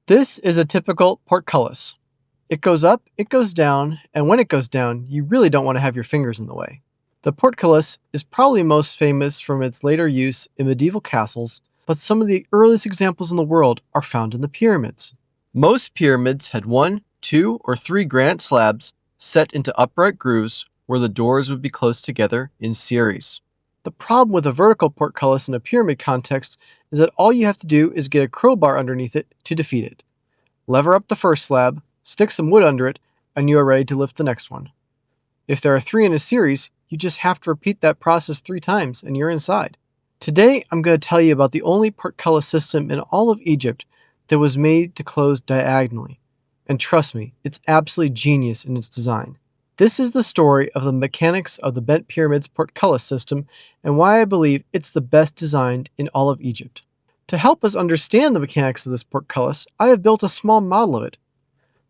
This is a typical portcullis. It goes up, it goes down, and when it goes down, you really don't want to have your fingers in the way. The portcullis is probably most famous from its later use in medieval castles, but some of the earliest examples in the world are found in the pyramids. Most pyramids had 1, 2, or 3 granite slabs set into upright grooves where the doors would be close together in series. The problem with a vertical portcullis in a pyramid context is that all you have to do is get a crowbar underneath it to defeat it. Lever up the first slab, stick some wood under it, and you are ready to lift the next one. If there are 3 in a series, you just have to repeat that process 3 times and you're inside. Today, I'm going to tell you about the only portcullis system in all of Egypt that was made to close diagonally. And trust me, it's absolutely genius in its design. This is the story of the mechanics of the bent pyramids portcullis system and why I believe it's the best designed in all of Egypt. To help us understand the mechanics of this portcullis, I have built a small model of it.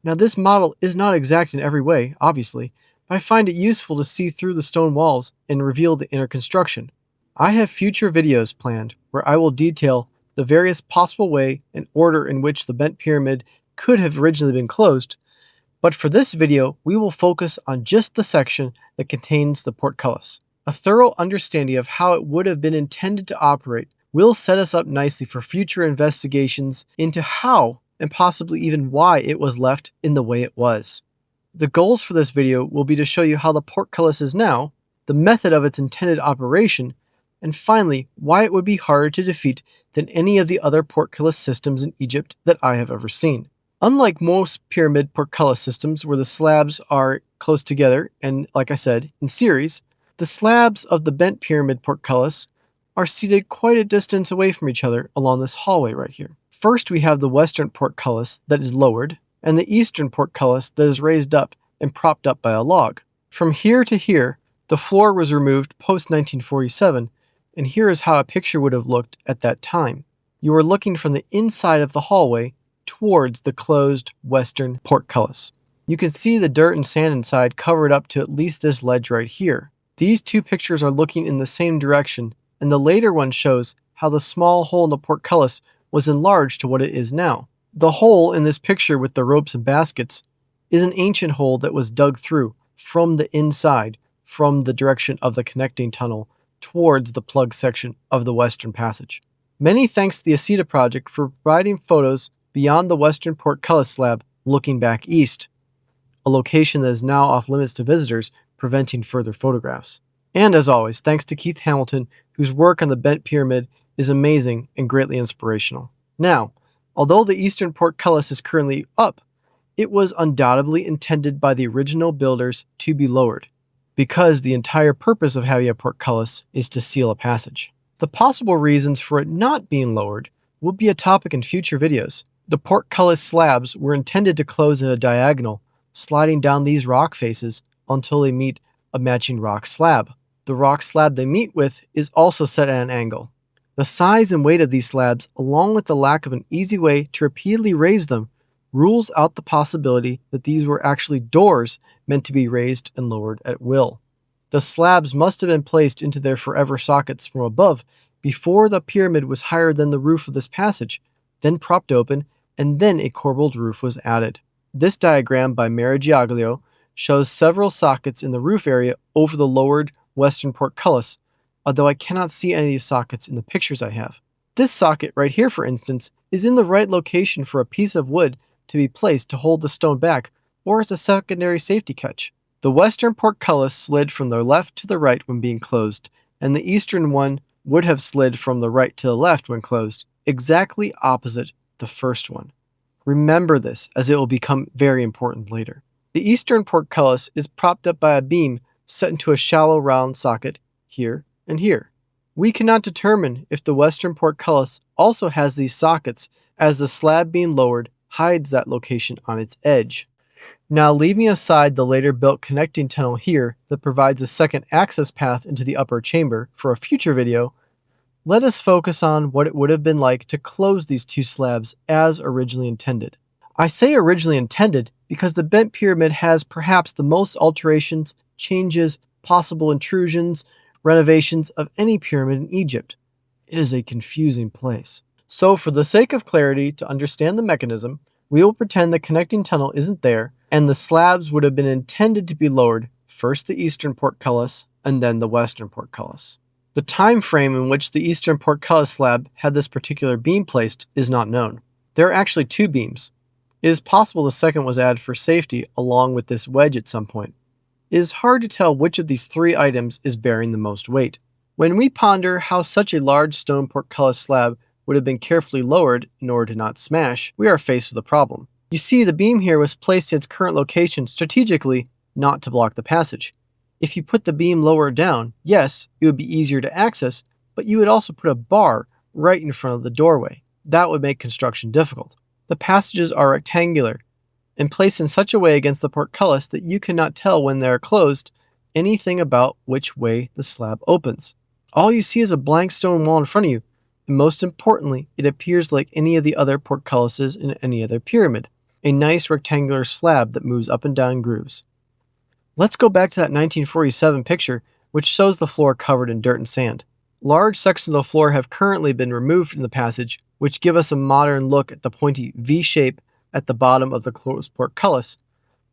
Now, this model is not exact in every way, obviously, but I find it useful to see through the stone walls and reveal the inner construction. I have future videos planned where I will detail the various possible way and order in which the bent pyramid could have originally been closed, but for this video, we will focus on just the section that contains the portcullis. A thorough understanding of how it would have been intended to operate will set us up nicely for future investigations into how and possibly even why it was left in the way it was. The goals for this video will be to show you how the portcullis is now, the method of its intended operation, and finally, why it would be harder to defeat than any of the other portcullis systems in Egypt that I have ever seen. Unlike most pyramid portcullis systems where the slabs are close together and, like I said, in series, the slabs of the bent pyramid portcullis are seated quite a distance away from each other along this hallway right here. First, we have the western portcullis that is lowered, and the eastern portcullis that is raised up and propped up by a log. From here to here, the floor was removed post-1947, and here is how a picture would have looked at that time. You are looking from the inside of the hallway towards the closed western portcullis. You can see the dirt and sand inside covered up to at least this ledge right here. These two pictures are looking in the same direction, and the later one shows how the small hole in the portcullis was enlarged to what it is now. The hole in this picture with the ropes and baskets is an ancient hole that was dug through from the inside, from the direction of the connecting tunnel towards the plug section of the western passage. Many thanks to the Asita project for providing photos beyond the western portcullis slab looking back east, a location that is now off limits to visitors, preventing further photographs. And as always, thanks to Keith Hamilton, whose work on the bent pyramid is amazing and greatly inspirational. Now, although the eastern portcullis is currently up, it was undoubtedly intended by the original builders to be lowered, because the entire purpose of having a portcullis is to seal a passage. The possible reasons for it not being lowered will be a topic in future videos. The portcullis slabs were intended to close at a diagonal, sliding down these rock faces until they meet a matching rock slab. The rock slab they meet with is also set at an angle. The size and weight of these slabs, along with the lack of an easy way to repeatedly raise them, rules out the possibility that these were actually doors meant to be raised and lowered at will. The slabs must have been placed into their forever sockets from above before the pyramid was higher than the roof of this passage, then propped open, and then a corbelled roof was added. This diagram by Maragiaglio shows several sockets in the roof area over the lowered western portcullis, although I cannot see any of these sockets in the pictures I have. This socket right here, for instance, is in the right location for a piece of wood to be placed to hold the stone back, or as a secondary safety catch. The western portcullis slid from the left to the right when being closed, and the eastern one would have slid from the right to the left when closed, exactly opposite the first one. Remember this, as it will become very important later. The eastern portcullis is propped up by a beam set into a shallow round socket here and here. We cannot determine if the western portcullis also has these sockets, as the slab being lowered hides that location on its edge. Now, leaving aside the later built connecting tunnel here that provides a second access path into the upper chamber for a future video, let us focus on what it would have been like to close these two slabs as originally intended. I say originally intended because the bent pyramid has perhaps the most alterations, changes, possible intrusions, renovations of any pyramid in Egypt. It is a confusing place. So for the sake of clarity, to understand the mechanism, we will pretend the connecting tunnel isn't there, and the slabs would have been intended to be lowered, first the eastern portcullis, and then the western portcullis. The time frame in which the eastern portcullis slab had this particular beam placed is not known. There are actually two beams. It is possible the second was added for safety along with this wedge at some point. It is hard to tell which of these three items is bearing the most weight. When we ponder how such a large stone portcullis slab would have been carefully lowered in order to not smash, we are faced with a problem. You see, the beam here was placed in its current location strategically, not to block the passage. If you put the beam lower down, yes, it would be easier to access, but you would also put a bar right in front of the doorway. That would make construction difficult. The passages are rectangular and placed in such a way against the portcullis that you cannot tell when they are closed anything about which way the slab opens. All you see is a blank stone wall in front of you, and most importantly, it appears like any of the other portcullises in any other pyramid, a nice rectangular slab that moves up and down in grooves. Let's go back to that 1947 picture, which shows the floor covered in dirt and sand. Large sections of the floor have currently been removed from the passage, which give us a modern look at the pointy V shape at the bottom of the closed portcullis,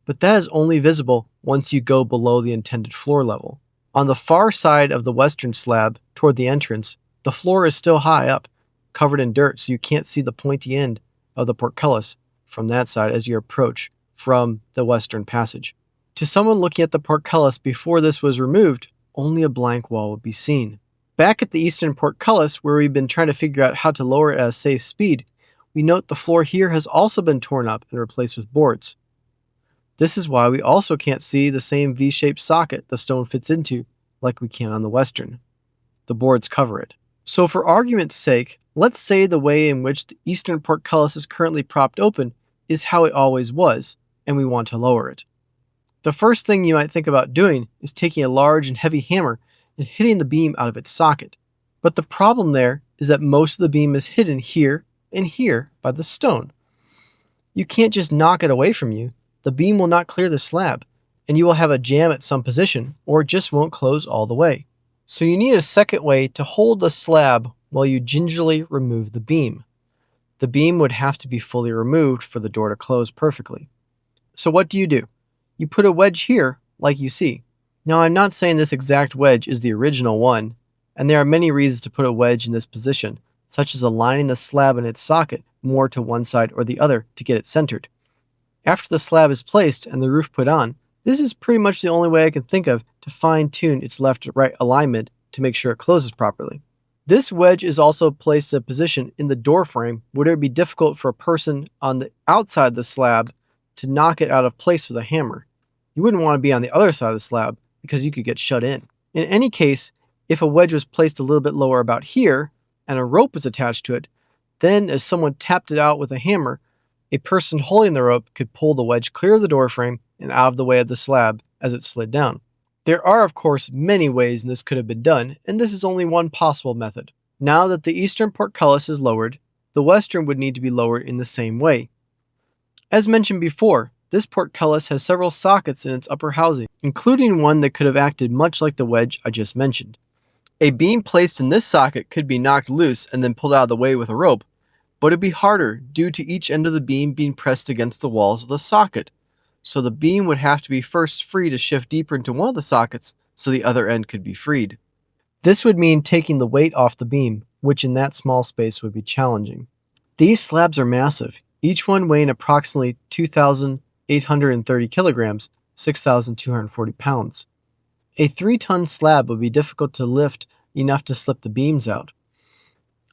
but that is only visible once you go below the intended floor level. On the far side of the western slab, toward the entrance, the floor is still high up, covered in dirt, so you can't see the pointy end of the portcullis from that side as you approach from the western passage. To someone looking at the portcullis before this was removed, only a blank wall would be seen. Back at the eastern portcullis, where we've been trying to figure out how to lower it at a safe speed, we note the floor here has also been torn up and replaced with boards. This is why we also can't see the same V-shaped socket the stone fits into, like we can on the western. The boards cover it. So for argument's sake, let's say the way in which the eastern portcullis is currently propped open is how it always was, and we want to lower it. The first thing you might think about doing is taking a large and heavy hammer and hitting the beam out of its socket. But the problem there is that most of the beam is hidden here and here by the stone. You can't just knock it away from you. The beam will not clear the slab, and you will have a jam at some position, or it just won't close all the way. So you need a second way to hold the slab while you gingerly remove the beam. The beam would have to be fully removed for the door to close perfectly. So what do? You put a wedge here, like you see. Now I'm not saying this exact wedge is the original one, and there are many reasons to put a wedge in this position, such as aligning the slab in its socket more to one side or the other to get it centered. After the slab is placed and the roof put on, this is pretty much the only way I can think of to fine-tune its left-to-right alignment to make sure it closes properly. This wedge is also placed in a position in the door frame where it would be difficult for a person on the outside of the slab to knock it out of place with a hammer. You wouldn't want to be on the other side of the slab because you could get shut in. In any case, if a wedge was placed a little bit lower about here and a rope was attached to it, then as someone tapped it out with a hammer, a person holding the rope could pull the wedge clear of the door frame and out of the way of the slab as it slid down. There are, of course, many ways this could have been done, and this is only one possible method. Now that the eastern portcullis is lowered, the western would need to be lowered in the same way. As mentioned before, this portcullis has several sockets in its upper housing, including one that could have acted much like the wedge I just mentioned. A beam placed in this socket could be knocked loose and then pulled out of the way with a rope, but it would be harder due to each end of the beam being pressed against the walls of the socket. So the beam would have to be first free to shift deeper into one of the sockets so the other end could be freed. This would mean taking the weight off the beam, which in that small space would be challenging. These slabs are massive, each one weighing approximately 2,830 kilograms, 6,240 pounds. A 3-ton slab would be difficult to lift enough to slip the beams out.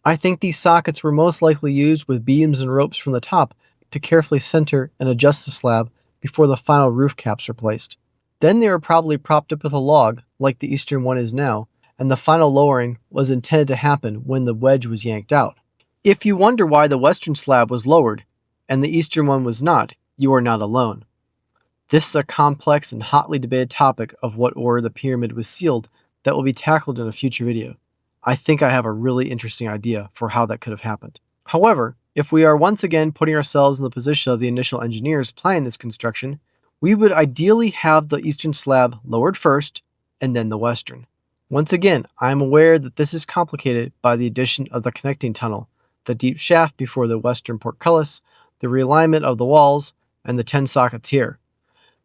I think these sockets were most likely used with beams and ropes from the top to carefully center and adjust the slab before the final roof caps are placed. Then they were probably propped up with a log, like the eastern one is now, and the final lowering was intended to happen when the wedge was yanked out. If you wonder why the western slab was lowered and the eastern one was not, you are not alone. This is a complex and hotly debated topic of what order the pyramid was sealed that will be tackled in a future video. I think I have a really interesting idea for how that could have happened. However, if we are once again putting ourselves in the position of the initial engineers planning this construction, we would ideally have the eastern slab lowered first and then the western. Once again, I am aware that this is complicated by the addition of the connecting tunnel, the deep shaft before the western portcullis, the realignment of the walls, and the 10 sockets here.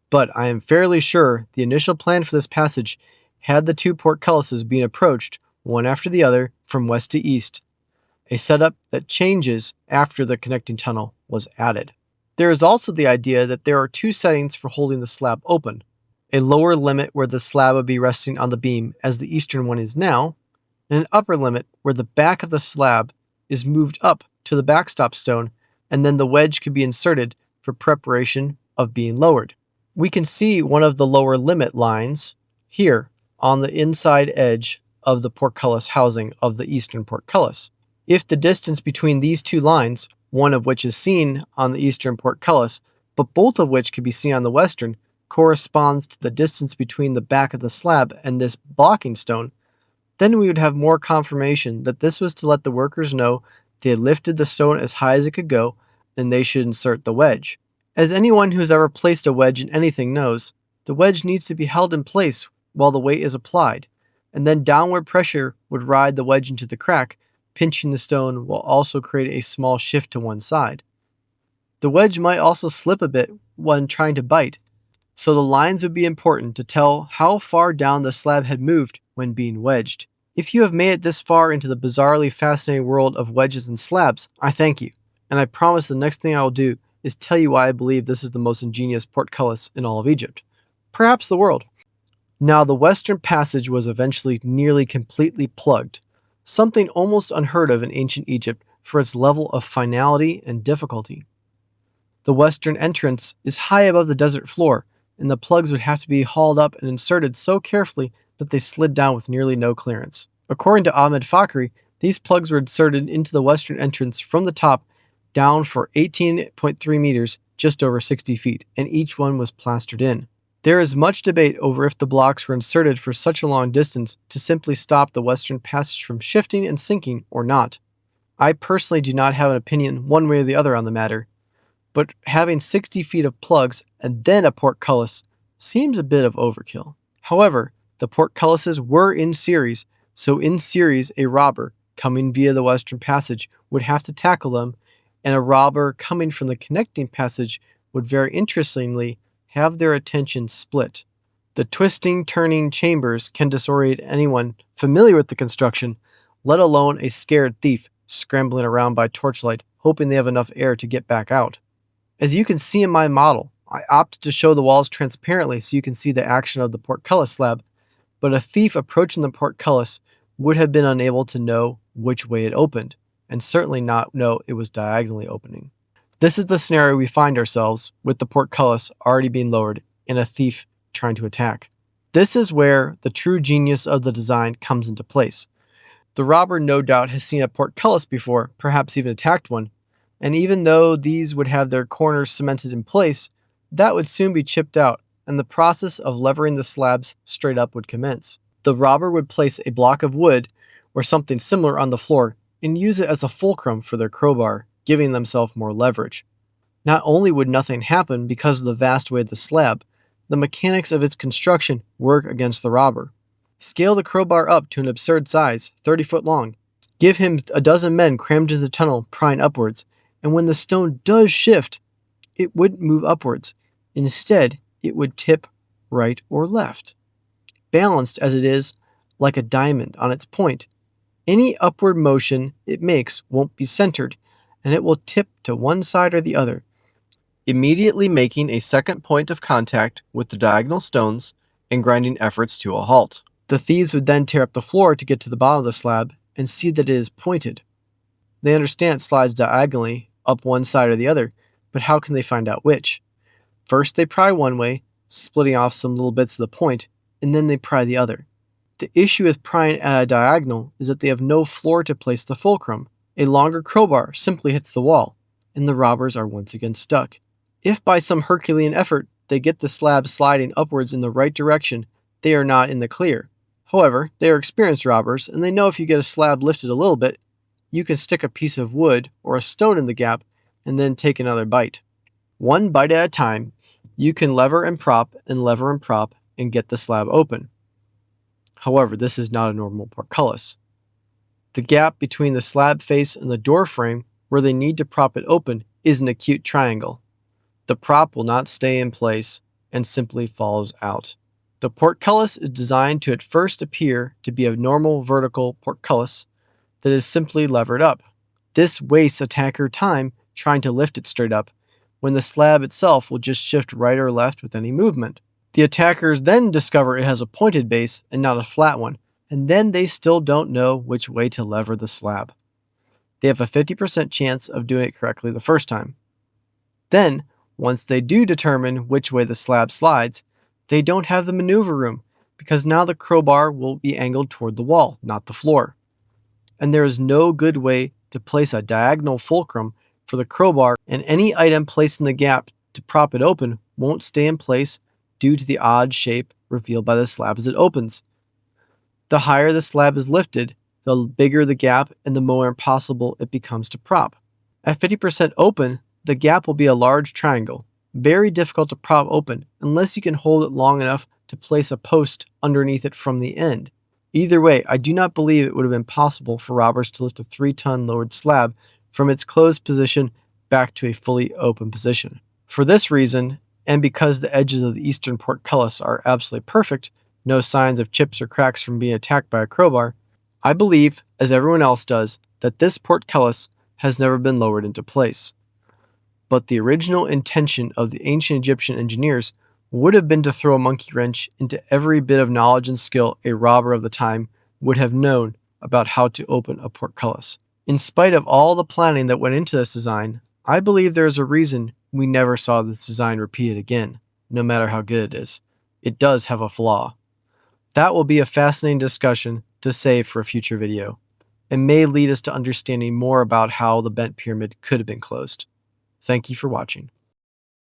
But I am fairly sure the initial plan for this passage had the two portcullises being approached, one after the other, from west to east, a setup that changes after the connecting tunnel was added. There is also the idea that there are two settings for holding the slab open, a lower limit where the slab would be resting on the beam as the eastern one is now, and an upper limit where the back of the slab is moved up to the backstop stone, and then the wedge could be inserted for preparation of being lowered. We can see one of the lower limit lines here on the inside edge of the portcullis housing of the eastern portcullis. If the distance between these two lines, one of which is seen on the eastern portcullis, but both of which can be seen on the western, corresponds to the distance between the back of the slab and this blocking stone, then we would have more confirmation that this was to let the workers know they had lifted the stone as high as it could go, and they should insert the wedge. As anyone who has ever placed a wedge in anything knows, the wedge needs to be held in place while the weight is applied, and then downward pressure would ride the wedge into the crack, pinching the stone will also create a small shift to one side. The wedge might also slip a bit when trying to bite, so the lines would be important to tell how far down the slab had moved when being wedged. If you have made it this far into the bizarrely fascinating world of wedges and slabs, I thank you, and I promise the next thing I will do is tell you why I believe this is the most ingenious portcullis in all of Egypt, perhaps the world. Now, the western passage was eventually nearly completely plugged, something almost unheard of in ancient Egypt for its level of finality and difficulty. The western entrance is high above the desert floor, and the plugs would have to be hauled up and inserted so carefully that they slid down with nearly no clearance. According to Ahmed Fakhri, these plugs were inserted into the western entrance from the top down for 18.3 meters, just over 60 feet, and each one was plastered in. There is much debate over if the blocks were inserted for such a long distance to simply stop the western passage from shifting and sinking or not. I personally do not have an opinion one way or the other on the matter, but having 60 feet of plugs and then a portcullis seems a bit of overkill. However, the portcullises were in series, so in series a robber coming via the western passage would have to tackle them, and a robber coming from the connecting passage would very interestingly have their attention split. The twisting, turning chambers can disorient anyone familiar with the construction, let alone a scared thief scrambling around by torchlight, hoping they have enough air to get back out. As you can see in my model, I opted to show the walls transparently so you can see the action of the portcullis slab, but a thief approaching the portcullis would have been unable to know which way it opened, and certainly not know it was diagonally opening. This is the scenario we find ourselves with the portcullis already being lowered and a thief trying to attack. This is where the true genius of the design comes into place. The robber no doubt has seen a portcullis before, perhaps even attacked one, and even though these would have their corners cemented in place, that would soon be chipped out, and the process of levering the slabs straight up would commence. The robber would place a block of wood or something similar on the floor and use it as a fulcrum for their crowbar, giving themselves more leverage. Not only would nothing happen because of the vast weight of the slab, the mechanics of its construction work against the robber. Scale the crowbar up to an absurd size, 30 foot long. Give him a dozen men crammed into the tunnel, prying upwards, and when the stone does shift, it wouldn't move upwards. Instead, it would tip right or left. Balanced as it is, like a diamond on its point, any upward motion it makes won't be centered, and it will tip to one side or the other, immediately making a second point of contact with the diagonal stones and grinding efforts to a halt. The thieves would then tear up the floor to get to the bottom of the slab and see that it is pointed. They understand it slides diagonally up one side or the other, but how can they find out which? First they pry one way, splitting off some little bits of the point, and then they pry the other. The issue with prying at a diagonal is that they have no floor to place the fulcrum. A longer crowbar simply hits the wall, and the robbers are once again stuck. If by some Herculean effort they get the slab sliding upwards in the right direction, they are not in the clear. However, they are experienced robbers, and they know if you get a slab lifted a little bit, you can stick a piece of wood or a stone in the gap and then take another bite. One bite at a time, you can lever and prop and get the slab open. However, this is not a normal portcullis. The gap between the slab face and the door frame, where they need to prop it open, is an acute triangle. The prop will not stay in place and simply falls out. The portcullis is designed to at first appear to be a normal vertical portcullis that is simply levered up. This wastes attacker time trying to lift it straight up, when the slab itself will just shift right or left with any movement. The attackers then discover it has a pointed base and not a flat one, and then they still don't know which way to lever the slab. They have a 50% chance of doing it correctly the first time. Then, once they do determine which way the slab slides, they don't have the maneuver room, because now the crowbar will be angled toward the wall, not the floor. And there is no good way to place a diagonal fulcrum for the crowbar, and any item placed in the gap to prop it open won't stay in place due to the odd shape revealed by the slab as it opens. The higher the slab is lifted, the bigger the gap and the more impossible it becomes to prop. At 50% open, the gap will be a large triangle, very difficult to prop open unless you can hold it long enough to place a post underneath it from the end. Either way, I do not believe it would have been possible for robbers to lift a 3-ton lowered slab from its closed position back to a fully open position. For this reason, and because the edges of the eastern portcullis are absolutely perfect, no signs of chips or cracks from being attacked by a crowbar, I believe, as everyone else does, that this portcullis has never been lowered into place. But the original intention of the ancient Egyptian engineers would have been to throw a monkey wrench into every bit of knowledge and skill a robber of the time would have known about how to open a portcullis. In spite of all the planning that went into this design, I believe there is a reason we never saw this design repeated again, no matter how good it is. It does have a flaw. That will be a fascinating discussion to save for a future video, and may lead us to understanding more about how the bent pyramid could have been closed. Thank you for watching.